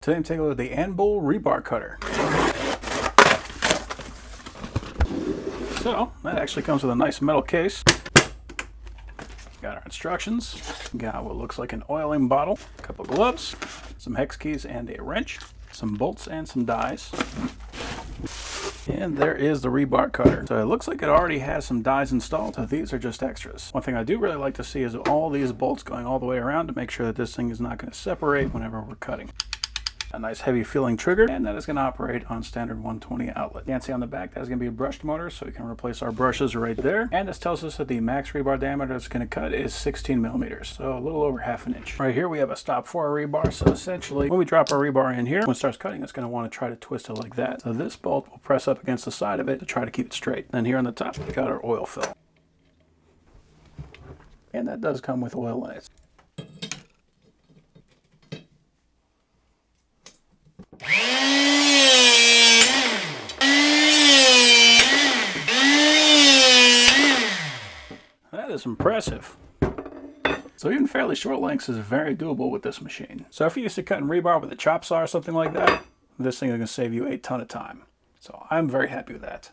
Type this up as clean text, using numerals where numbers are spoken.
Today I'm taking a look at the Anbull rebar cutter. So that actually comes with a nice metal case. Got our instructions. Got what looks like an oiling bottle, a couple gloves, some hex keys and a wrench, some bolts and some dies. And there is the rebar cutter. So it looks like it already has some dies installed, so these are just extras. One thing I do really like to see is all these bolts going all the way around to make sure that this thing is not going to separate whenever we're cutting. A nice heavy feeling trigger, and that is going to operate on standard 120 outlet. You can see on the back that's going to be a brushed motor, so we can replace our brushes right there. And this tells us that the max rebar diameter it's going to cut is 16 millimeters, so a little over half an inch. Right here we have a stop for our rebar, so essentially when we drop our rebar in here, when it starts cutting, it's going to want to try to twist it like that. So this bolt will press up against the side of it to try to keep it straight. Then here on the top we got our oil fill. And that does come with oil in it. That is impressive. So even fairly short lengths is very doable with this machine. So if you're used to cutting rebar with a chop saw or something like that, this thing is going to save you a ton of time. So I'm very happy with that.